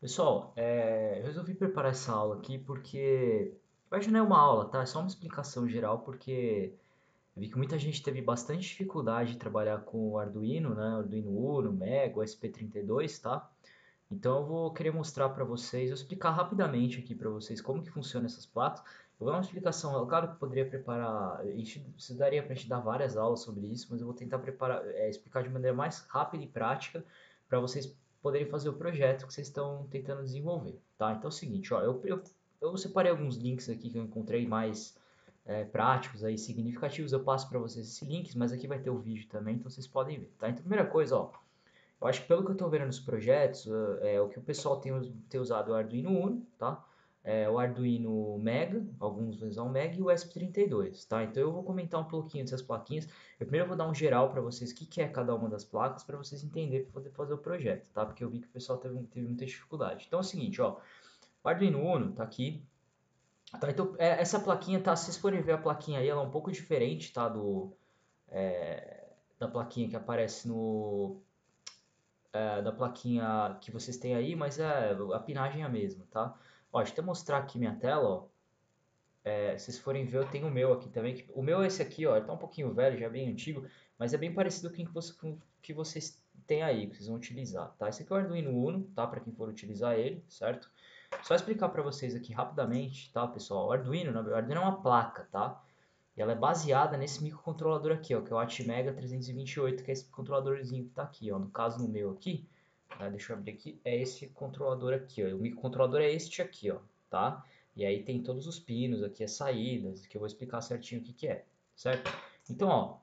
Pessoal, eu resolvi preparar essa aula aqui porque hoje não é uma aula, tá? É só uma explicação geral porque eu vi que muita gente teve bastante dificuldade de trabalhar com o Arduino, né? Arduino Uno, Mega, o SP32, tá? Então eu vou querer mostrar para vocês, vou explicar rapidamente aqui para vocês como que funciona essas placas. Eu vou dar uma explicação, claro que eu poderia preparar, isso daria para a gente dar várias aulas sobre isso, mas eu vou tentar preparar, explicar de maneira mais rápida e prática para vocês poderem fazer o projeto que vocês estão tentando desenvolver, tá? Então é o seguinte, ó, eu separei alguns links aqui que eu encontrei mais práticos aí, significativos, eu passo para vocês esses links, mas aqui vai ter o vídeo também, então vocês podem ver, tá? Então primeira coisa, ó, eu acho que pelo que eu estou vendo nos projetos, o que o pessoal tem usado é o Arduino Uno, tá? O Arduino Mega, alguns vão usar o Mega e o ESP32, tá? Então eu vou comentar um pouquinho dessas plaquinhas. Eu primeiro vou dar um geral para vocês o que, que é cada uma das placas para vocês entenderem para poder fazer o projeto, tá? Porque eu vi que o pessoal teve muita dificuldade. Então é o seguinte, ó, o Arduino Uno tá aqui, tá? Então essa plaquinha, tá? Se vocês forem ver a plaquinha aí, ela é um pouco diferente, tá? Da plaquinha que aparece da plaquinha que vocês têm aí, mas a pinagem é a mesma, tá? Ó, deixa eu até mostrar aqui minha tela, ó. Se vocês forem ver, eu tenho o meu aqui também. O meu é esse aqui, ó, ele tá um pouquinho velho, já é bem antigo, mas é bem parecido com o que vocês têm aí, que vocês vão utilizar, tá? Esse aqui é o Arduino Uno, tá? Para quem for utilizar ele, certo? Só explicar para vocês aqui rapidamente, tá, pessoal? O Arduino é uma placa, tá? E ela é baseada nesse microcontrolador aqui, ó, que é o Atmega 328, que é esse controladorzinho que tá aqui, ó. No caso, no meu aqui, deixa eu abrir aqui, é esse controlador aqui, ó. O microcontrolador é este aqui, ó, tá? E aí tem todos os pinos aqui, as saídas, que eu vou explicar certinho o que que é, certo? Então, ó,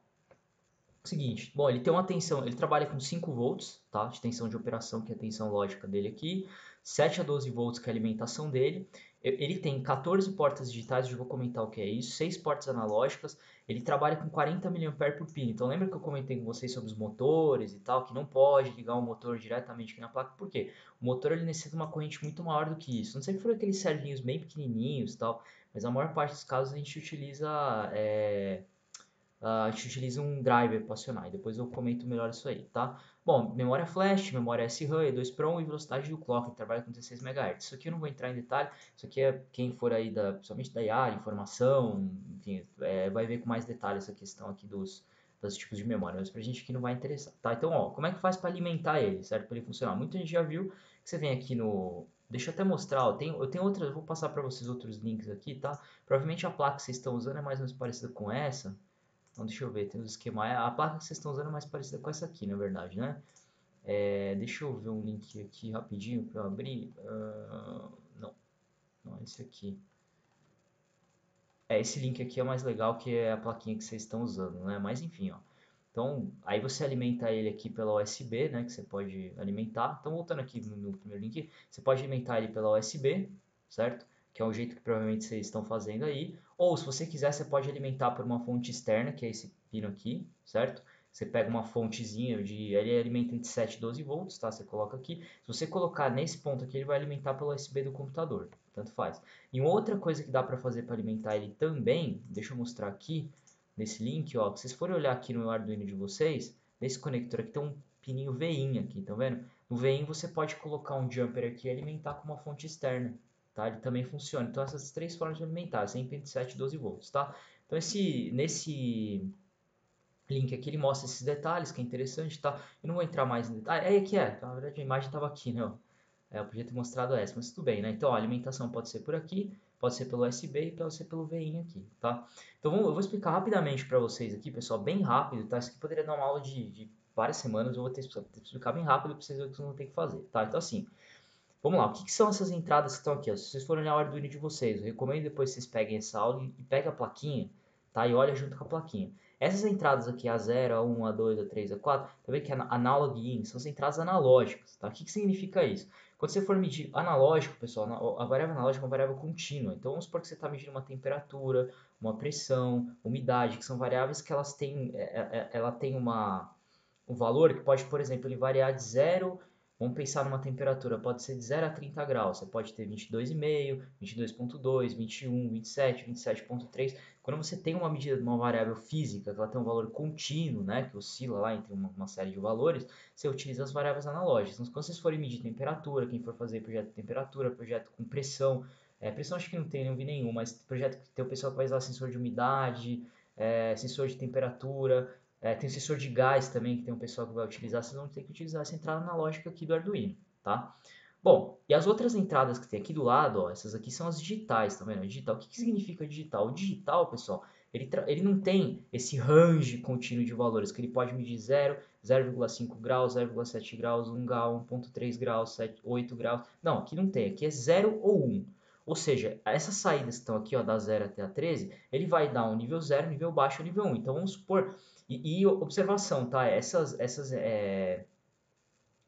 seguinte, bom, ele tem uma tensão, ele trabalha com 5 volts, tá? De tensão de operação, que é a tensão lógica dele aqui, 7 a 12 volts, que é a alimentação dele. Ele tem 14 portas digitais, eu vou comentar o que é isso, 6 portas analógicas, ele trabalha com 40 mA por pino. Então lembra que eu comentei com vocês sobre os motores e tal, que não pode ligar o motor diretamente aqui na placa, por quê? O motor ele necessita de uma corrente muito maior do que isso. Não sei se for aqueles servinhos bem pequenininhos e tal, mas a maior parte dos casos a gente utiliza a gente utiliza um driver para acionar, e depois eu comento melhor isso aí, tá? Bom, memória flash, memória SRAM, E2PROM e velocidade do clock, que trabalha com 16 MHz. Isso aqui eu não vou entrar em detalhe, isso aqui é quem for aí, principalmente da IAR, informação, enfim, vai ver com mais detalhe essa questão aqui dos tipos de memória, mas pra gente aqui não vai interessar, tá? Então, ó, como é que faz para alimentar ele, certo? Para ele funcionar? Muita gente já viu que você vem aqui no... Deixa eu até mostrar, ó, eu tenho outras, eu vou passar para vocês outros links aqui, tá? Provavelmente a placa que vocês estão usando é mais ou menos parecida com essa, então deixa eu ver, tem os esquemas. A placa que vocês estão usando é mais parecida com essa aqui, na verdade, né? Deixa eu ver um link aqui rapidinho para eu abrir. Não, não é esse aqui. Esse link aqui é mais legal que é a plaquinha que vocês estão usando, né? Mas enfim, ó. Então, aí você alimenta ele aqui pela USB, né? Que você pode alimentar. Então, voltando aqui no primeiro link, você pode alimentar ele pela USB, certo? Que é o jeito que provavelmente vocês estão fazendo aí. Ou, se você quiser, você pode alimentar por uma fonte externa, que é esse pino aqui, certo? Você pega uma fontezinha ele alimenta entre 7 e 12 volts, tá? Você coloca aqui. Se você colocar nesse ponto aqui, ele vai alimentar pelo USB do computador. Tanto faz. E outra coisa que dá para fazer para alimentar ele também, deixa eu mostrar aqui, nesse link, ó, se vocês forem olhar aqui no Arduino de vocês, nesse conector aqui tem um pininho VIN aqui, tá vendo? No VIN você pode colocar um jumper aqui e alimentar com uma fonte externa, tá? Ele também funciona. Então essas três formas de alimentar, sempre entre 7 e 12 volts, tá? Então nesse link aqui ele mostra esses detalhes, que é interessante, tá? Eu não vou entrar mais em detalhes. Aqui na verdade a imagem estava aqui, né? Eu podia ter mostrado essa, mas tudo bem, né? Então, ó, a alimentação pode ser por aqui, pode ser pelo USB e pode ser pelo VIN aqui, tá? Então, eu vou explicar rapidamente para vocês aqui, pessoal, bem rápido, tá? Isso aqui poderia dar uma aula de várias semanas, eu vou ter que explicar bem rápido para vocês verem o que vocês vão ter que fazer, tá? Então, assim, vamos lá, o que são essas entradas que estão aqui? Ó? Se vocês forem olhar o Arduino de vocês, eu recomendo depois que vocês peguem essa aula e peguem a plaquinha, tá? E olha junto com a plaquinha. Essas entradas aqui, A0, A1, A2, A3, A4, tá vendo que é analog in, são as entradas analógicas, tá? O que significa isso? Quando você for medir analógico, pessoal, a variável analógica é uma variável contínua. Então vamos supor que você está medindo uma temperatura, uma pressão, umidade, que são variáveis que elas têm, ela tem um valor que pode, por exemplo, ele variar de 0. Vamos pensar numa temperatura, pode ser de 0 a 30 graus, você pode ter 22,5, 22,2, 21, 27, 27,3. Quando você tem uma medida de uma variável física, que ela tem um valor contínuo, né, que oscila lá entre uma série de valores, você utiliza as variáveis analógicas. Então, quando vocês forem medir temperatura, quem for fazer projeto de temperatura, projeto com pressão, pressão acho que não tem, não vi nenhum, mas projeto que tem o pessoal que vai usar sensor de umidade, sensor de temperatura, tem o sensor de gás também, que tem um pessoal que vai utilizar, vocês vão ter que utilizar essa entrada analógica aqui do Arduino, tá? Bom, e as outras entradas que tem aqui do lado, ó, essas aqui são as digitais, tá vendo? Digital, o que significa digital? O digital, pessoal, ele não tem esse range contínuo de valores, que ele pode medir 0, 0,5 graus, 0,7 graus, 1 grau, 1,3 graus, 7, 8 graus. Não, aqui não tem, aqui é 0 ou 1. Ou seja, essas saídas que estão aqui, ó, da 0 até a 13, ele vai dar um nível 0, nível baixo e nível 1. Então vamos supor, e observação, tá? Essas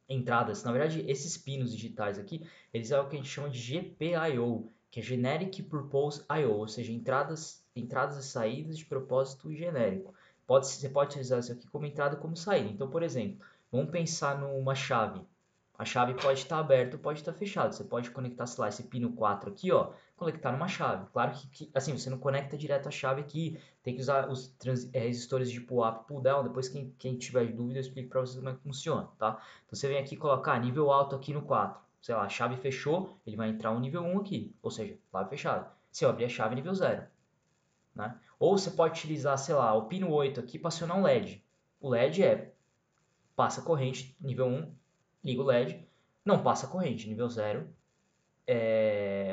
entradas, na verdade, esses pinos digitais aqui, eles é o que a gente chama de GPIO, que é Generic Purpose I/O, ou seja, entradas e saídas de propósito genérico. Você pode utilizar isso aqui como entrada e como saída. Então, por exemplo, vamos pensar numa chave. A chave pode estar aberta ou pode estar fechada. Você pode conectar, sei lá, esse pino 4 aqui, ó, conectar numa chave. Claro que assim, você não conecta direto a chave aqui, tem que usar os resistores de pull up e pull down. Depois, quem tiver dúvida, eu explico para vocês como é que funciona, tá? Então, você vem aqui colocar nível alto aqui no 4. Sei lá, a chave fechou, ele vai entrar um nível 1 aqui, ou seja, chave fechada. Se eu abrir a chave, nível 0. Né? Ou você pode utilizar, sei lá, o pino 8 aqui para acionar um LED. O LED passa corrente, nível 1, liga o LED, não passa corrente, nível 0,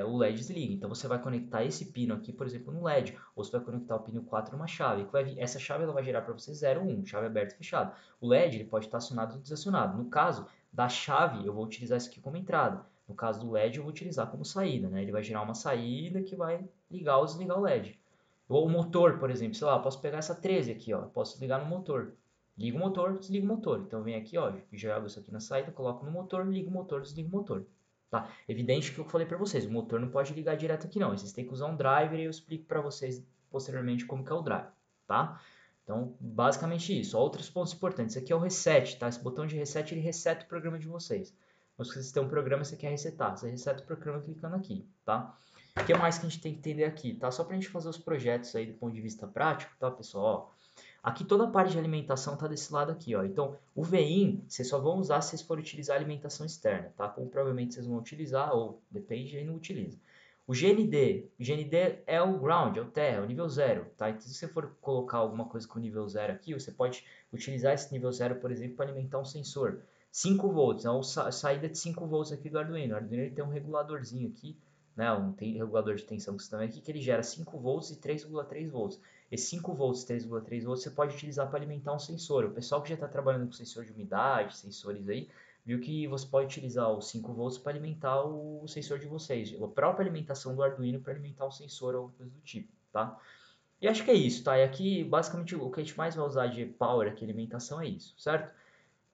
o LED desliga. Então você vai conectar esse pino aqui, por exemplo, no LED, ou você vai conectar o pino 4 numa chave. Essa chave ela vai gerar para você 0 1, chave aberta e fechada. O LED ele pode estar acionado ou desacionado. No caso da chave, eu vou utilizar isso aqui como entrada. No caso do LED, eu vou utilizar como saída, né? Ele vai gerar uma saída que vai ligar ou desligar o LED. Ou o motor, por exemplo, sei lá, eu posso pegar essa 13 aqui, ó, eu posso ligar no motor. Liga o motor, desliga o motor. Então vem aqui, ó, jogo isso aqui na saída, coloco no motor, liga o motor, desliga o motor. Tá? Evidente que eu falei para vocês, o motor não pode ligar direto aqui não, vocês têm que usar um driver e eu explico para vocês posteriormente como que é o driver, tá? Então, basicamente isso. Outros pontos importantes, esse aqui é o reset, tá? Esse botão de reset, ele reseta o programa de vocês. Mas se vocês têm um programa, você quer resetar, você reseta o programa clicando aqui, tá? O que mais que a gente tem que entender aqui, tá? Só para a gente fazer os projetos aí do ponto de vista prático, tá, pessoal? Ó, aqui toda a parte de alimentação está desse lado aqui, ó. Então, o VIN, vocês só vão usar se vocês forem utilizar alimentação externa, tá? Como provavelmente vocês vão utilizar, ou depende, aí não utiliza. O GND é o ground, é o terra, é o nível 0, tá? Então, se você for colocar alguma coisa com nível 0 aqui, você pode utilizar esse nível 0, por exemplo, para alimentar um sensor. 5 volts, é uma saída de 5 volts aqui do Arduino. O Arduino ele tem um reguladorzinho aqui, né? Tem regulador de tensão que também aqui, que ele gera 5 volts e 3,3 volts. Esse 5 volts, 3,3 volts você pode utilizar para alimentar um sensor. O pessoal que já está trabalhando com sensor de umidade, sensores aí, viu que você pode utilizar os 5 volts para alimentar o sensor de vocês. A própria alimentação do Arduino para alimentar um sensor ou coisa do tipo, tá? E acho que é isso, tá? E aqui, basicamente, o que a gente mais vai usar de power aqui, alimentação, é isso, certo?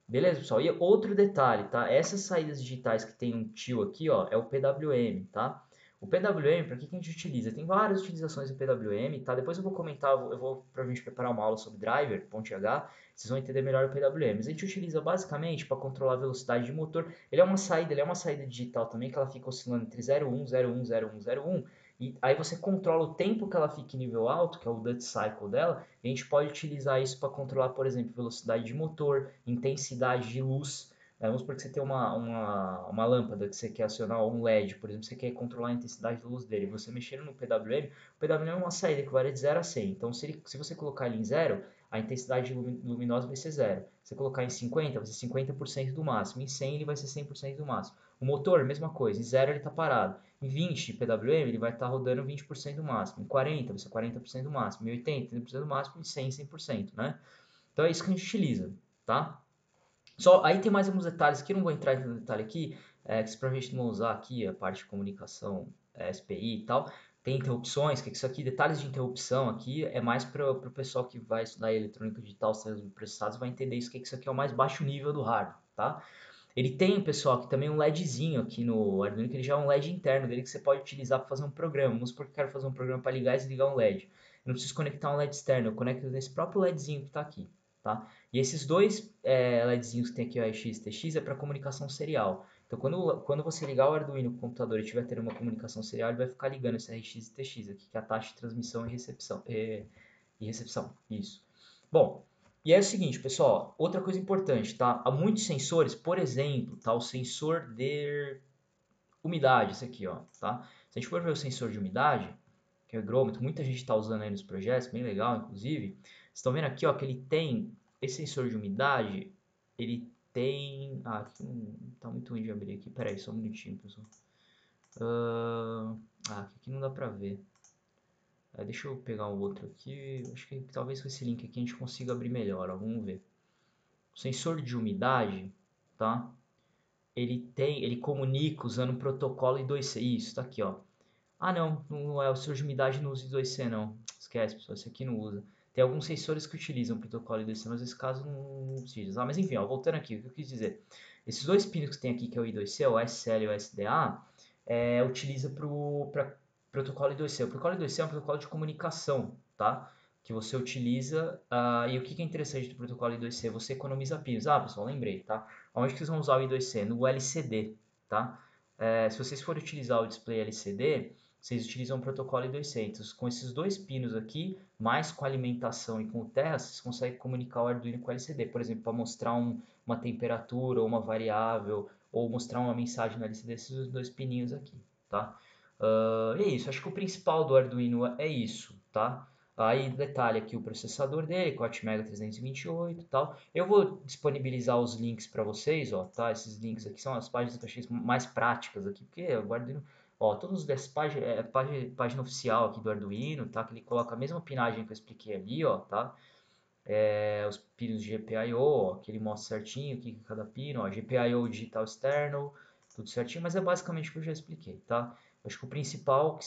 Beleza, pessoal? E outro detalhe, tá? Essas saídas digitais que tem um tio aqui, ó, é o PWM, tá? O PWM, para que a gente utiliza? Tem várias utilizações do PWM, tá? Depois eu vou comentar, eu vou provavelmente preparar uma aula sobre driver, ponte H, vocês vão entender melhor o PWM. Mas a gente utiliza basicamente para controlar a velocidade de motor. Ele é uma saída digital também, que ela fica oscilando entre 0,1, 0,1, 0,1, 0,1. E aí você controla o tempo que ela fica em nível alto, que é o Duty Cycle dela, e a gente pode utilizar isso para controlar, por exemplo, velocidade de motor, intensidade de luz. Vamos supor que você tem uma lâmpada que você quer acionar, ou um LED, por exemplo, você quer controlar a intensidade de luz dele. Você mexendo no PWM, o PWM é uma saída que varia de 0 a 100. Então, se você colocar ele em 0, a intensidade luminosa vai ser 0. Se você colocar em 50, vai ser 50% do máximo. Em 100, ele vai ser 100% do máximo. O motor, mesma coisa. Em 0, ele está parado. Em 20 PWM, ele vai estar rodando 20% do máximo. Em 40, vai ser 40% do máximo. Em 80, 30% do máximo. Em 100, 100%, né? Então é isso que a gente utiliza, tá? Só, aí tem mais alguns detalhes que eu não vou entrar no detalhe aqui, que se provavelmente não usar aqui, a parte de comunicação, SPI e tal. Tem interrupções, que isso aqui, detalhes de interrupção aqui, é mais para o pessoal que vai estudar eletrônica digital, sistemas processados, vai entender isso, que isso aqui é o mais baixo nível do hardware, tá? Ele tem, pessoal, aqui também um LEDzinho aqui no Arduino, que ele já é um LED interno dele que você pode utilizar para fazer um programa. Vamos supor que eu quero fazer um programa para ligar e desligar um LED. Eu não preciso conectar um LED externo, eu conecto nesse próprio LEDzinho que está aqui, tá? E esses dois LEDzinhos que tem aqui, o AX e TX, é para comunicação serial. Então, quando você ligar o Arduino com o computador e estiver tendo uma comunicação serial, ele vai ficar ligando esse RX e TX aqui, que é a taxa de transmissão e recepção. E recepção, isso. Bom, e é o seguinte, pessoal, outra coisa importante, tá? Há muitos sensores, por exemplo, tá? O sensor de umidade, esse aqui, ó, tá? Se a gente for ver o sensor de umidade, que é o higrômetro, muita gente está usando aí nos projetos, bem legal, inclusive. Vocês estão vendo aqui, ó, que ele tem, esse sensor de umidade, ele tem... Ah, aqui não tá muito ruim de abrir aqui, pera aí, só um minutinho, pessoal. Aqui não dá pra ver. Deixa eu pegar um outro aqui, acho que talvez com esse link aqui a gente consiga abrir melhor, ó, vamos ver. O sensor de umidade, tá? Ele comunica usando o protocolo I2C, isso, tá aqui, ó. Ah, não é o sensor de umidade, não usa I2C não, esquece, pessoal, esse aqui não usa. Tem alguns sensores que utilizam o protocolo I2C, mas nesse caso não utiliza. Mas enfim, ó, voltando aqui, o que eu quis dizer. Esses dois pinos que tem aqui, que é o I2C, o SL e o SDA, utiliza para protocolo I2C. O protocolo I2C é um protocolo de comunicação, tá? Que você utiliza, e o que é interessante do protocolo I2C? Você economiza pinos. Ah, pessoal, lembrei, tá? Onde que vocês vão usar o I2C? No LCD, tá? Se vocês forem utilizar o display LCD, vocês utilizam o protocolo I2C. Então, com esses dois pinos aqui, mais com a alimentação e com o terra, vocês conseguem comunicar o Arduino com o LCD. Por exemplo, para mostrar uma temperatura ou uma variável, ou mostrar uma mensagem no LCD, esses dois pininhos aqui, tá? E é isso, acho que o principal do Arduino é isso, tá? Aí detalhe aqui o processador dele, com o Atmega 328 e tal. Eu vou disponibilizar os links para vocês, ó, tá? Esses links aqui são as páginas que eu achei mais práticas aqui, porque o Arduino, ó, todas dessas páginas, página oficial aqui do Arduino, tá? Que ele coloca a mesma pinagem que eu expliquei ali, ó, tá? Os pinos de GPIO, ó, que ele mostra certinho o que é cada pino, ó, GPIO digital externo, tudo certinho, mas é basicamente o que eu já expliquei, tá? Acho que o principal,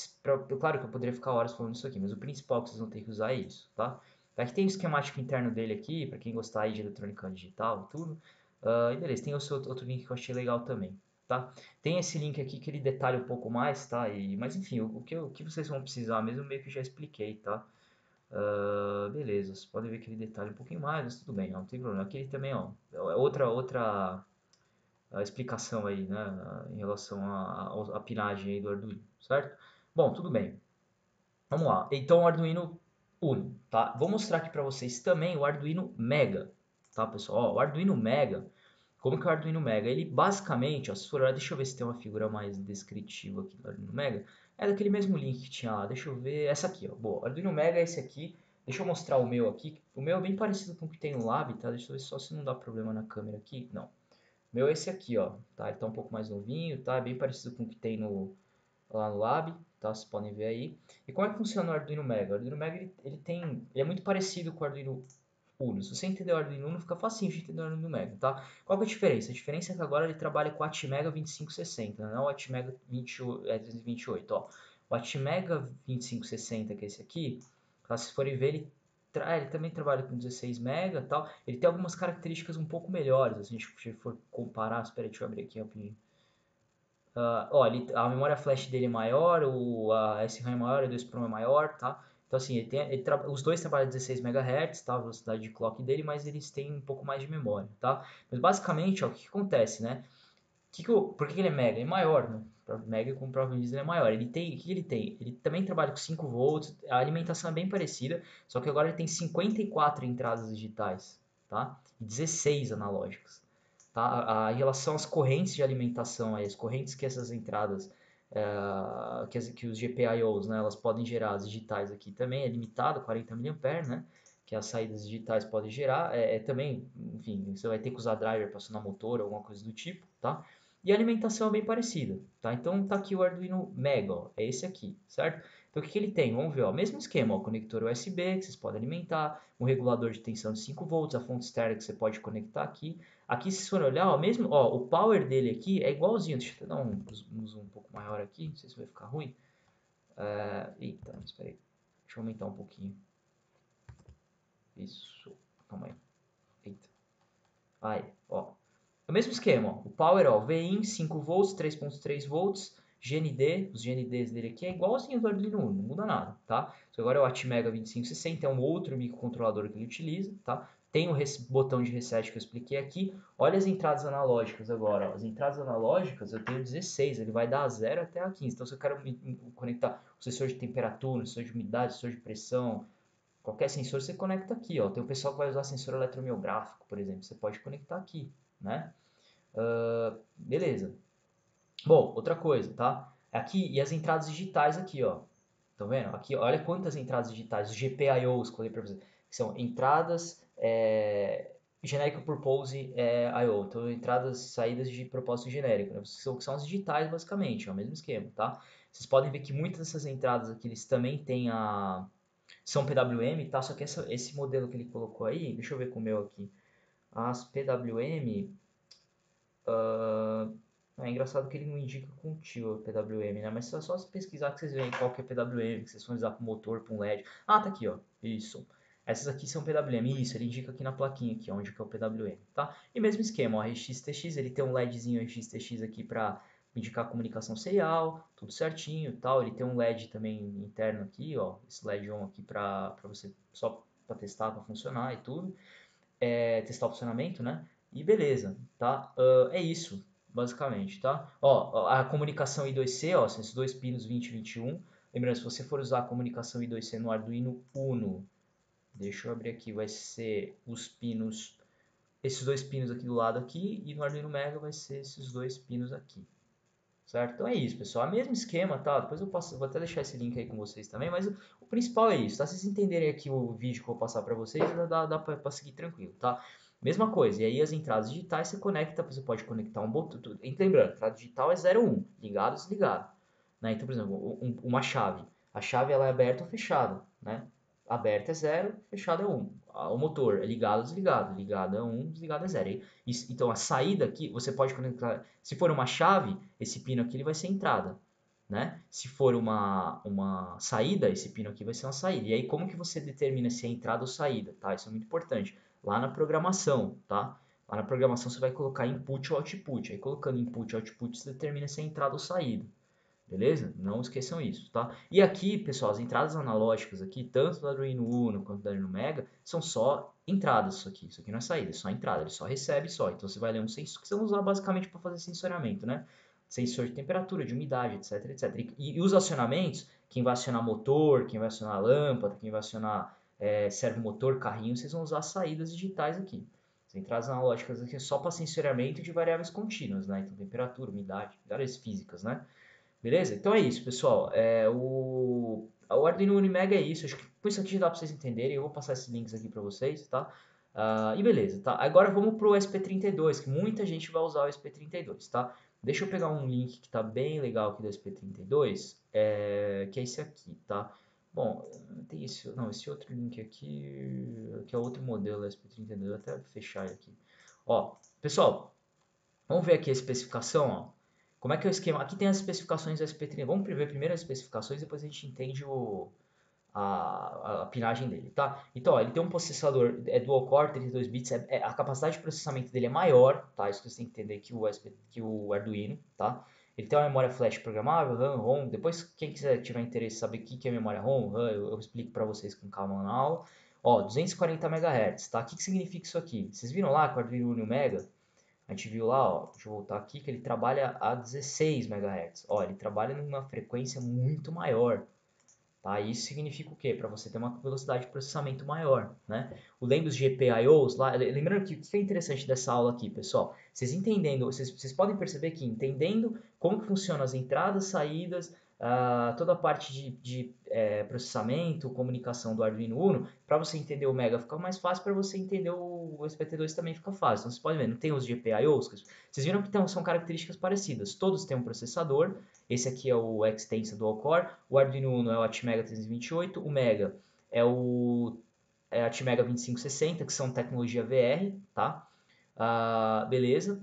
claro que eu poderia ficar horas falando isso aqui, mas o principal que vocês vão ter que usar é isso, tá? Aqui tem o esquemático interno dele aqui, para quem gostar aí de eletrônica digital e tudo. E beleza, tem o seu outro link que eu achei legal também, tá? Tem esse link aqui que ele detalha um pouco mais, tá? Mas enfim, o que vocês vão precisar mesmo meio que já expliquei, tá? Beleza, você pode ver que ele detalha um pouquinho mais, mas tudo bem, não tem problema. Aqui também, ó, é outra explicação aí, né, em relação à pinagem aí do Arduino, certo? Bom, tudo bem. Vamos lá. Então, o Arduino Uno, tá? Vou mostrar aqui para vocês também o Arduino Mega, tá, pessoal? Ó, o Arduino Mega, como que é o Arduino Mega? Ele basicamente, ó, se for olhar, deixa eu ver se tem uma figura mais descritiva aqui do Arduino Mega. É daquele mesmo link que tinha lá, deixa eu ver, essa aqui, ó. Boa, o Arduino Mega é esse aqui. Deixa eu mostrar o meu aqui. O meu é bem parecido com o que tem no Lab, tá? Deixa eu ver só se não dá problema na câmera aqui. Não. O meu é esse aqui, ó, tá? Ele tá um pouco mais novinho, tá? É bem parecido com o que tem lá no Lab, tá? Vocês podem ver aí. E como é que funciona o Arduino Mega? O Arduino Mega, ele é muito parecido com o Arduino Uno. Se você entender o Arduino Uno, fica facinho de entender o Arduino Mega, tá? Qual que é a diferença? A diferença é que agora ele trabalha com o Atmega 2560, não o Atmega 328, ó. O Atmega 2560, que é esse aqui, tá? Se forem ver, ele também trabalha com 16 MB e tal. Ele tem algumas características um pouco melhores, se a gente for comparar. Espera aí, deixa eu abrir aqui rapidinho. A memória flash dele é maior, a SRAM é maior, o 2 Pro é maior, tá? Então assim, os dois trabalham 16 MHz, tá? A velocidade de clock dele, mas eles têm um pouco mais de memória, tá? Mas basicamente, ó, o que acontece, né? Por que ele é mega? Ele é maior, né? Mega, como provavelmente diz, ele é maior. O que ele tem? Ele também trabalha com 5 volts, a alimentação é bem parecida, só que agora ele tem 54 entradas digitais, tá? E 16 analógicas. Tá? Em relação às correntes de alimentação, as correntes que essas entradas, que os GPIOs, né, elas podem gerar, as digitais aqui também é limitado, 40 mA, né? Que as saídas digitais podem gerar, também, enfim, você vai ter que usar driver para acionar motor, alguma coisa do tipo, tá? E a alimentação é bem parecida, tá? Então tá aqui o Arduino Mega, ó, é esse aqui, certo? Então o que ele tem? Vamos ver, ó, mesmo esquema, ó, conector USB que vocês podem alimentar, um regulador de tensão de 5 volts, a fonte externa que você pode conectar aqui. Aqui, se vocês forem olhar, ó, mesmo, ó, o power dele aqui é igualzinho. Deixa eu dar um zoom um pouco maior aqui, não sei se vai ficar ruim. Eita, espera aí. Deixa eu aumentar um pouquinho. Isso, calma aí. Eita. Aí, ó. É o mesmo esquema, ó. O power, ó, VIN 5 volts, 3.3 volts, GND, os GNDs dele aqui é igualzinho do Arduino Uno, não muda nada, tá? Isso agora é o Atmega 2560, é um outro microcontrolador que ele utiliza, tá? tem o botão de reset que eu expliquei aqui. Olha as entradas analógicas agora. Ó. As entradas analógicas eu tenho 16, ele vai dar a 0 até a 15. Então se eu quero conectar o sensor de temperatura, o sensor de umidade, o sensor de pressão, qualquer sensor você conecta aqui. Ó. Tem o pessoal que vai usar sensor eletromiográfico, por exemplo. Você pode conectar aqui, né? Beleza. Bom, outra coisa, tá? Aqui, e as entradas digitais aqui, ó. Estão vendo? Aqui, olha quantas entradas digitais, os GPIOs, que eu falei para vocês, que são entradas Generic Purpose I/O, então entradas, saídas de propósito genérico, né? Que são as digitais, basicamente, é o mesmo esquema, tá? Vocês podem ver que muitas dessas entradas aqui, eles também têm são PWM, tá? Só que esse modelo que ele colocou aí, deixa eu ver com o meu aqui, as PWM, é engraçado que ele não indica contigo a PWM, né? Mas é só se pesquisar que vocês veem qual que é PWM, que vocês vão usar para o motor, para um LED. Ah, tá aqui, ó. Isso. Essas aqui são PWM. Isso, ele indica aqui na plaquinha, aqui, onde que é o PWM, tá? E mesmo esquema, ó, RX-TX, ele tem um LEDzinho RX-TX aqui para indicar a comunicação serial, tudo certinho e tal. Ele tem um LED também interno aqui, ó. Esse LED on aqui para você, só para testar, para funcionar e tudo. Testar o funcionamento, né? E beleza, tá? É isso, basicamente, tá? Ó, a comunicação I2C, ó, são esses dois pinos 20 e 21. Lembrando, se você for usar a comunicação I2C no Arduino Uno, deixa eu abrir aqui, vai ser os pinos, esses dois pinos aqui do lado aqui, e no Arduino Mega vai ser esses dois pinos aqui. Certo? Então é isso, pessoal. É o mesmo esquema, tá? Depois vou até deixar esse link aí com vocês também, mas o principal é isso, tá? Se vocês entenderem aqui o vídeo que eu vou passar para vocês, dá para seguir tranquilo, tá? Mesma coisa, e aí as entradas digitais você pode conectar um botão, lembrando, entrada digital é 0, 1, ligado, desligado, né? Então, por exemplo, uma chave, a chave ela é aberta ou fechada, né? Aberta é 0, fechada é 1. O motor é ligado ou desligado, ligado é 1, desligado é 0. Então a saída aqui, você pode conectar, se for uma chave, esse pino aqui ele vai ser entrada, né? Se for uma saída, esse pino aqui vai ser uma saída. E aí como que você determina se é entrada ou saída, tá? Isso é muito importante. Lá na programação, tá? Lá na programação você vai colocar input ou output. Aí colocando input ou output você determina se é entrada ou saída. Beleza? Não esqueçam isso, tá? E aqui, pessoal, as entradas analógicas aqui, tanto do Arduino Uno quanto do Arduino Mega, são só entradas isso aqui. Isso aqui não é saída, é só entrada, ele só recebe só. Então você vai ler um sensor que você vai usar basicamente para fazer sensoriamento, né? Sensor de temperatura, de umidade, etc, etc. E os acionamentos, quem vai acionar motor, quem vai acionar lâmpada, quem vai acionar servomotor, carrinho, vocês vão usar as saídas digitais aqui. As entradas analógicas aqui é só para sensoriamento de variáveis contínuas, né? Então temperatura, umidade, variáveis físicas, né? Beleza? Então é isso, pessoal. O Arduino Unimega é isso. Acho que com isso aqui já dá para vocês entenderem. Eu vou passar esses links aqui para vocês, tá? E beleza, tá? Agora vamos pro SP32, que muita gente vai usar o SP32, tá? Deixa eu pegar um link que tá bem legal aqui do SP32, que é esse aqui, tá? Bom, tem esse, não, esse outro link aqui, que é outro modelo do SP32, vou até fechar ele aqui. Ó, pessoal, vamos ver aqui a especificação, ó. Como é que é o esquema? Aqui tem as especificações do SP30. Vamos ver primeiro as especificações, depois a gente entende a pinagem dele, tá? Então, ó, ele tem um processador dual core, 32 bits, a capacidade de processamento dele é maior, tá? Isso que você tem que entender que o Arduino, tá? Ele tem uma memória flash programável, RAM, ROM. Depois, quem quiser tiver interesse em saber o que é memória ROM, RAM, eu explico para vocês com calma na aula. Ó, 240 MHz, tá? O que significa isso aqui? Vocês viram lá que o Arduino Uno Mega a gente viu lá, ó, deixa eu voltar aqui, que ele trabalha a 16 MHz. Ó, ele trabalha numa frequência muito maior. Tá? Isso significa o quê? Para você ter uma velocidade de processamento maior, né? Lembra os GPIOs lá? Lembrando que o que é interessante dessa aula aqui, pessoal? Vocês entendendo, vocês podem perceber que entendendo como que funcionam as entradas, saídas, toda a parte de processamento, comunicação do Arduino Uno, para você entender o Mega fica mais fácil, para você entender o SPT2 também fica fácil. Então vocês podem ver, não tem os GPIOs? Vocês viram que são características parecidas. Todos têm um processador. Esse aqui é o Extensa Dual Core. O Arduino Uno é o Atmega 328. O Mega é o Atmega 2560, que são tecnologia VR, tá? Beleza.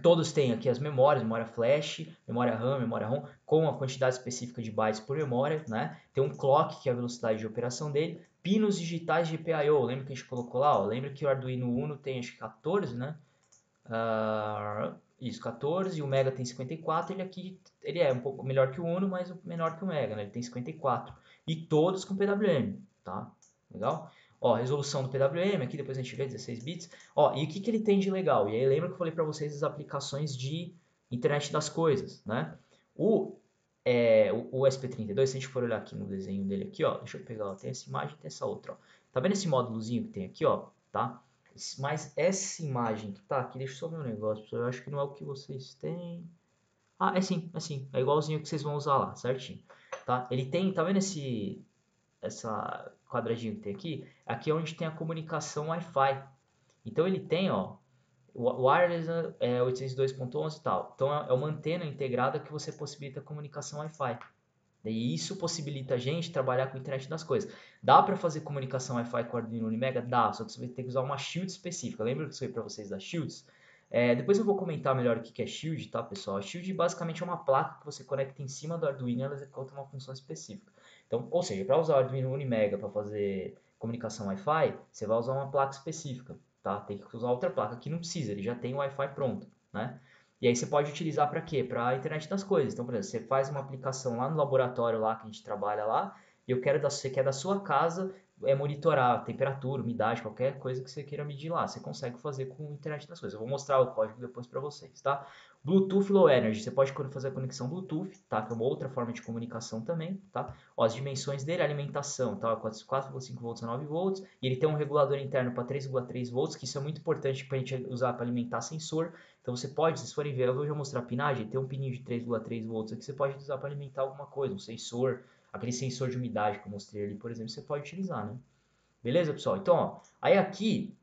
Todos têm aqui as memórias, memória flash, memória RAM, memória ROM, com a quantidade específica de bytes por memória, né? Tem um clock, que é a velocidade de operação dele. Pinos digitais GPIO, lembra que a gente colocou lá? Ó? Lembra que o Arduino Uno tem acho que 14, né? Isso, 14, e o Mega tem 54, ele é um pouco melhor que o Uno, mas menor que o Mega, né? Ele tem 54. E todos com PWM, tá? Legal? Ó, resolução do PWM, aqui depois a gente vê 16 bits. Ó, e o que ele tem de legal? E aí lembra que eu falei para vocês das aplicações de internet das coisas, né? O SP32, se a gente for olhar aqui no desenho dele aqui, ó, deixa eu pegar, ó, tem essa imagem e tem essa outra, ó. Tá vendo esse módulozinho que tem aqui, ó, tá? Mas essa imagem que tá aqui, deixa eu só ver um negócio, pessoal, eu acho que não é o que vocês têm. Ah, é sim, é igualzinho que vocês vão usar lá, certinho, tá? Ele tem, tá vendo essa quadradinho que tem aqui? Aqui é onde tem a comunicação Wi-Fi. Então ele tem, ó, o wireless é 802.11 e tal. Então é uma antena integrada que você possibilita a comunicação Wi-Fi. E isso possibilita a gente trabalhar com a internet das coisas. Dá para fazer comunicação Wi-Fi com Arduino Unimega? Dá, só que você vai ter que usar uma shield específica. Lembra que eu falei para vocês das shields? Depois eu vou comentar melhor o que é shield, tá, pessoal? A shield basicamente é uma placa que você conecta em cima do Arduino e ela executa uma função específica. Então, ou seja, para usar o Arduino Unimega para fazer comunicação Wi-Fi, você vai usar uma placa específica, tá? Tem que usar outra placa. Aqui não precisa, ele já tem o Wi-Fi pronto, né? E aí você pode utilizar para quê? Para a internet das coisas. Então, por exemplo, você faz uma aplicação lá no laboratório lá que a gente trabalha lá, e você quer da sua casa monitorar a temperatura, umidade, qualquer coisa que você queira medir lá. Você consegue fazer com a internet das coisas. Eu vou mostrar o código depois para vocês, tá? Bluetooth Low Energy, você pode fazer a conexão Bluetooth, tá? Que é uma outra forma de comunicação também, tá? Ó, as dimensões dele, alimentação, tá? 4,5 volts a 9 volts, e ele tem um regulador interno para 3,3 volts, que isso é muito importante para a gente usar para alimentar sensor. Então você pode, se vocês forem ver, eu vou já mostrar a pinagem, tem um pininho de 3,3 volts aqui, você pode usar para alimentar alguma coisa, um sensor, aquele sensor de umidade que eu mostrei ali, por exemplo, você pode utilizar, né? Beleza, pessoal? Então, ó, aí aqui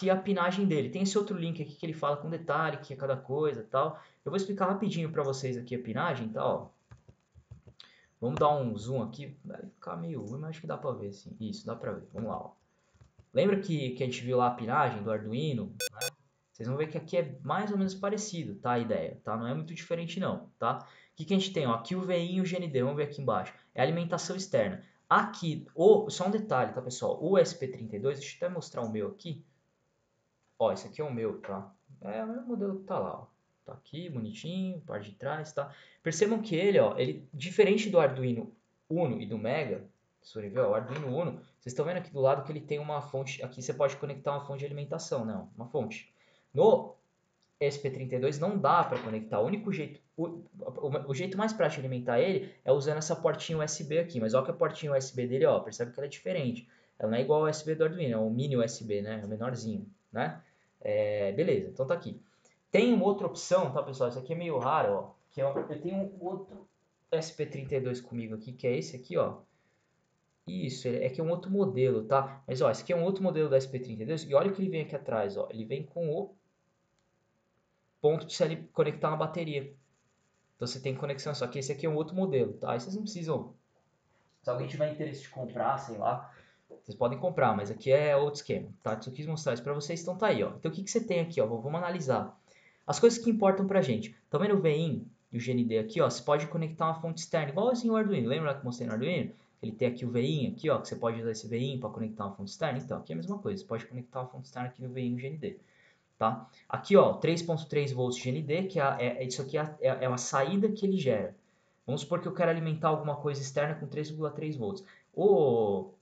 é a pinagem dele. Tem esse outro link aqui que ele fala com detalhe, que é cada coisa e tal. Eu vou explicar rapidinho para vocês aqui a pinagem, tá, ó. Vamos dar um zoom aqui, vai ficar meio ruim, mas acho que dá para ver, sim. Isso, dá para ver. Vamos lá, ó. Lembra que a gente viu lá a pinagem do Arduino, né? Vocês vão ver que aqui é mais ou menos parecido, tá? A ideia, tá? Não é muito diferente não, tá? O que a gente tem? Ó, aqui o VIN e o GND, vamos ver aqui embaixo. É alimentação externa. Aqui, só um detalhe, tá, pessoal? O SP32, deixa eu até mostrar o meu aqui. Ó, esse aqui é o meu, tá? É o mesmo modelo que tá lá, ó. Tá aqui, bonitinho, parte de trás, tá? Percebam que ele, ó, diferente do Arduino Uno e do Mega, se forem ver, ó, o Arduino Uno, vocês estão vendo aqui do lado que ele tem uma fonte, aqui você pode conectar uma fonte de alimentação, não, uma fonte. No SP32 não dá para conectar, o único jeito, o jeito mais prático de alimentar ele é usando essa portinha USB aqui, mas olha que a portinha USB dele, ó, percebe que ela é diferente. Ela não é igual ao USB do Arduino, é um mini USB, né, é o menorzinho, né? Beleza, então tá aqui. Tem uma outra opção, tá, pessoal? Isso aqui é meio raro, ó. Que é, eu tenho um outro SP32 comigo aqui, que é esse aqui, ó. Isso, é que é um outro modelo, tá? Mas, ó, esse aqui é um outro modelo da SP32. E olha o que ele vem aqui atrás, ó. Ele vem com o ponto de se conectar uma bateria. Então você tem conexão, só que esse aqui é um outro modelo, tá? Aí vocês não precisam. Se alguém tiver interesse de comprar, sei lá, vocês podem comprar, mas aqui é outro esquema, tá? Só quis mostrar isso pra vocês, então tá aí, ó. Então o que você tem aqui, ó? Vamos analisar. As coisas que importam pra gente. Tá vendo o VIN e o GND aqui, ó? Você pode conectar uma fonte externa, igualzinho o Arduino. Lembra que eu mostrei no Arduino? Ele tem aqui o VIN aqui, ó, que você pode usar esse VIN para conectar uma fonte externa. Então, aqui é a mesma coisa. Você pode conectar uma fonte externa aqui no VIN e no GND, tá? Aqui, ó, 3.3 volts GND, que isso aqui é uma saída que ele gera. Vamos supor que eu quero alimentar alguma coisa externa com 3,3 volts. O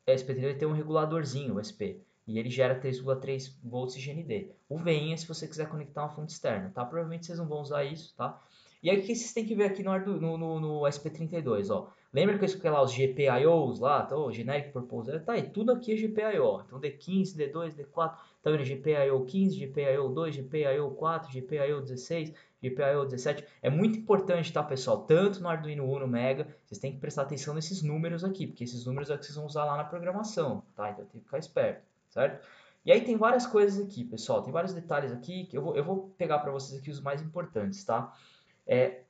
SP3 tem um reguladorzinho USB e ele gera 3,3 volts de GND. O VIN é se você quiser conectar uma fonte externa, tá? Provavelmente vocês não vão usar isso, tá? E aí o que vocês têm que ver aqui no SP32, ó. Lembra que eu expliquei lá os GPIOs lá, tá? O Generic Purpose, tá aí, tudo aqui é GPIO. Então D15, D2, D4, tá vendo? GPIO 15, GPIO 2, GPIO 4, GPIO 16, GPIO 17. É muito importante, tá, pessoal? Tanto no Arduino Uno, Mega, vocês têm que prestar atenção nesses números aqui, porque esses números é que vocês vão usar lá na programação, tá? Então tem que ficar esperto, certo? E aí tem várias coisas aqui, pessoal, tem vários detalhes aqui que eu vou pegar para vocês aqui os mais importantes, tá?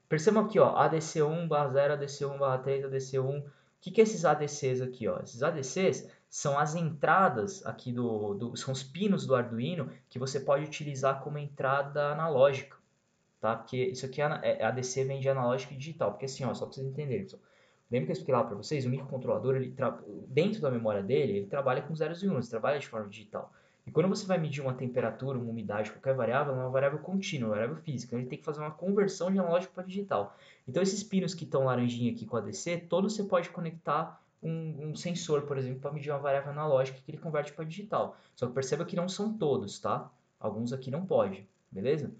Percebam aqui, ó, ADC1/0, ADC1/3, ADC1. O que é esses ADCs aqui, ó? Esses ADCs são as entradas aqui são os pinos do Arduino que você pode utilizar como entrada analógica, tá? Porque isso aqui ADC vem de analógico e digital, porque assim, ó, só para vocês entenderem, pessoal. Lembra que eu expliquei lá para vocês? O microcontrolador, dentro da memória dele, ele trabalha com zeros e uns, trabalha de forma digital. E quando você vai medir uma temperatura, uma umidade, qualquer variável, é uma variável contínua, uma variável física. Então ele tem que fazer uma conversão de analógico para digital. Então esses pinos que estão laranjinha aqui com a ADC, todos você pode conectar um sensor, por exemplo, para medir uma variável analógica que ele converte para digital. Só que perceba que não são todos, tá? Alguns aqui não pode, beleza?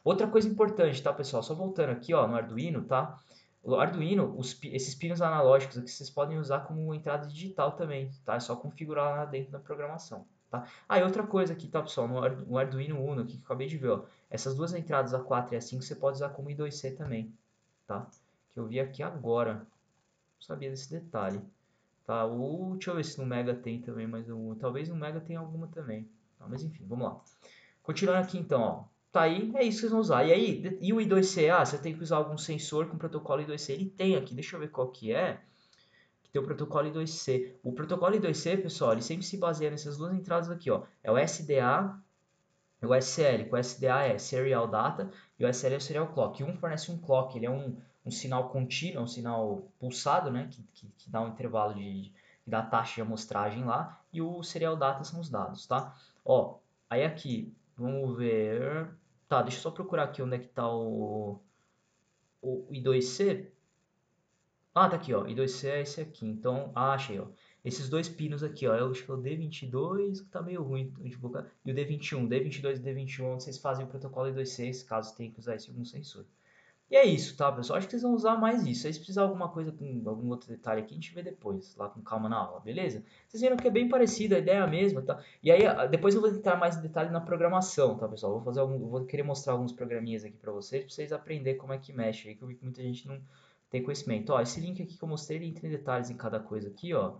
Outra coisa importante, tá, pessoal? Só voltando aqui, ó, no Arduino, tá? O Arduino, esses pinos analógicos aqui vocês podem usar como entrada digital também, tá? É só configurar lá dentro da programação, tá? Ah, e outra coisa aqui, tá, pessoal? No Arduino Uno, aqui que eu acabei de ver, ó, essas duas entradas A4 e A5 você pode usar como I2C também, tá? Que eu vi aqui agora. Não sabia desse detalhe. Tá, deixa eu ver se no Mega tem também, mas talvez no Mega tenha alguma também. Tá, mas enfim, vamos lá. Continuando aqui então, ó. Tá aí, é isso que vocês vão usar. E aí, e o I2C? Ah, você tem que usar algum sensor com protocolo I2C. Ele tem aqui, deixa eu ver qual que é. Que tem o protocolo I2C. O protocolo I2C, pessoal, ele sempre se baseia nessas duas entradas aqui, ó. É o SDA e o SL, que o SDA é Serial Data e o SL é o Serial Clock. E um fornece um clock, ele é um sinal contínuo, um sinal pulsado, né, que dá um intervalo que dá a taxa de amostragem lá, e o Serial Data são os dados, tá? Ó, aí aqui, vamos ver... Tá, deixa eu só procurar aqui onde é que tá o I2C. Ah, tá aqui, ó. I2C é esse aqui. Então, achei, ó. Esses dois pinos aqui, ó. Eu acho que é o D22, que tá meio ruim de colocar. E o D21. D22 e D21, onde vocês fazem o protocolo I2C, caso tenha que usar esse algum sensor. E é isso, tá, pessoal? Acho que vocês vão usar mais isso. Aí se precisar alguma coisa com algum outro detalhe aqui, a gente vê depois, lá com calma na aula, beleza? Vocês viram que é bem parecido, a ideia é a mesma, tá? E aí, depois eu vou entrar mais em detalhe na programação, tá, pessoal? Vou querer mostrar alguns programinhas aqui pra vocês aprenderem como é que mexe aí, que eu vi que muita gente não tem conhecimento. Ó, esse link aqui que eu mostrei, ele entra em detalhes em cada coisa aqui, ó.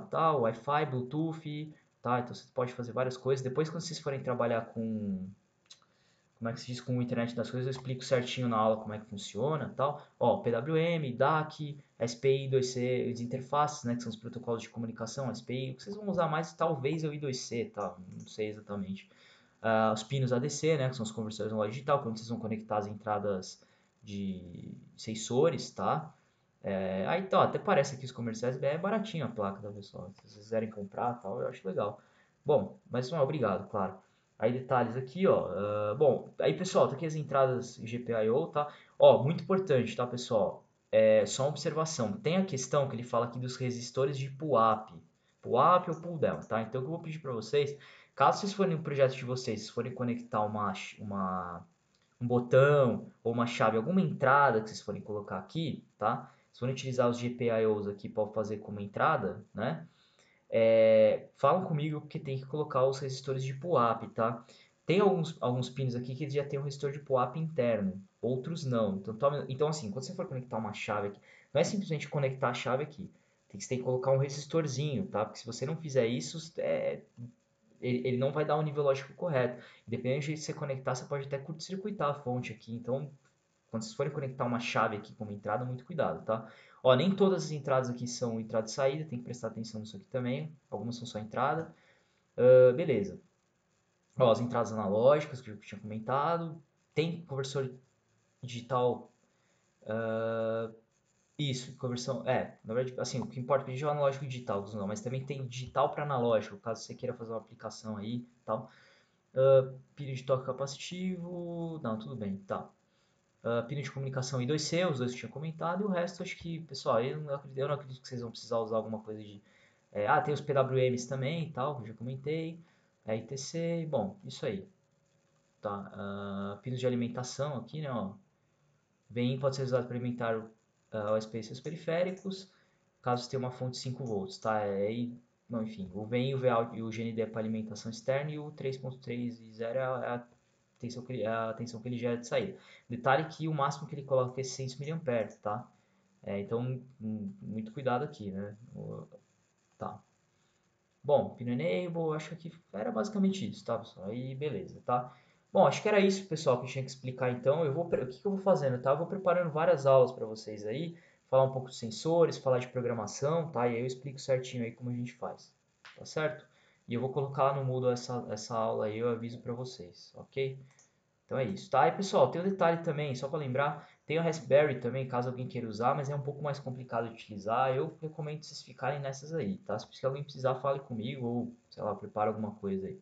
Tá, Wi-Fi, Bluetooth, tá? Então você pode fazer várias coisas. Depois, quando vocês forem trabalhar com como é que se diz com o internet das coisas, eu explico certinho na aula como é que funciona e tal. Ó, PWM, DAC, SPI, 2C, as interfaces, né, que são os protocolos de comunicação, SPI, o que vocês vão usar mais talvez é o I2C, tá? Não sei exatamente. Os pinos ADC, né, que são os conversores de analógico digital, quando vocês vão conectar as entradas de sensores, tá? Aí, então, até parece que os comerciais é baratinho a placa, tá, pessoal? Se vocês quiserem comprar tal, eu acho legal. Bom, mas não é obrigado, claro. Aí detalhes aqui, ó. Bom, aí pessoal, tá aqui as entradas GPIO, tá? Ó, muito importante, tá, pessoal? Só uma observação. Tem a questão que ele fala aqui dos resistores de pull-up. Pull-up ou pull-down, tá? Então o que eu vou pedir para vocês, caso vocês forem no projeto de vocês, forem conectar um botão ou uma chave, alguma entrada que vocês forem colocar aqui, tá? Se forem utilizar os GPIOs aqui para fazer como entrada, né? Falam comigo porque tem que colocar os resistores de pull-up, tá? Tem alguns pinos aqui que já tem um resistor de pull-up interno, outros não. Então, assim, quando você for conectar uma chave aqui, não é simplesmente conectar a chave aqui. Você tem que colocar um resistorzinho, tá? Porque se você não fizer isso, ele não vai dar o nível lógico correto. Dependendo do jeito que você conectar, você pode até curto-circuitar a fonte aqui. Então, quando vocês forem conectar uma chave aqui como entrada, muito cuidado, tá? Ó, nem todas as entradas aqui são entrada e saída, tem que prestar atenção nisso aqui também. Algumas são só entrada. Beleza. Ó, as entradas analógicas que eu tinha comentado. Tem conversor digital. Isso, conversão. Na verdade, assim, o que importa é o analógico e digital, não, mas também tem digital para analógico, caso você queira fazer uma aplicação aí e tal. Pino de toque capacitivo. Não, tudo bem, tá. Pino de comunicação I2C, os dois que eu tinha comentado, e o resto acho que, pessoal, eu não acredito que vocês vão precisar usar alguma coisa de. Tem os PWMs também e tal, que eu já comentei. ITC, bom, isso aí. Tá. Pinos de alimentação aqui, né? Ó. VIN pode ser usado para alimentar o OSP e seus periféricos, caso tenha uma fonte 5 volts, tá? Não, enfim, o VIN, o VOUT e o GND é para alimentação externa e o 3.3 e 0 é a tensão que ele gera de saída. Detalhe que o máximo que ele coloca é 600 mA, tá? Então, muito cuidado aqui, né? Tá. Bom, Pino Enable, acho que era basicamente isso, tá, pessoal? Aí, beleza, tá? Bom, acho que era isso, pessoal, que eu tinha que explicar então. O que eu vou fazendo, tá? Eu vou preparando várias aulas para vocês aí, falar um pouco de sensores, falar de programação, tá? E aí eu explico certinho aí como a gente faz, tá certo? E eu vou colocar lá no Moodle essa aula aí, eu aviso para vocês, ok? Então é isso, tá? E pessoal, tem um detalhe também, só para lembrar, tem o Raspberry também, caso alguém queira usar, mas é um pouco mais complicado de utilizar. Eu recomendo vocês ficarem nessas aí, tá? Se alguém precisar, fale comigo ou, sei lá, prepara alguma coisa aí.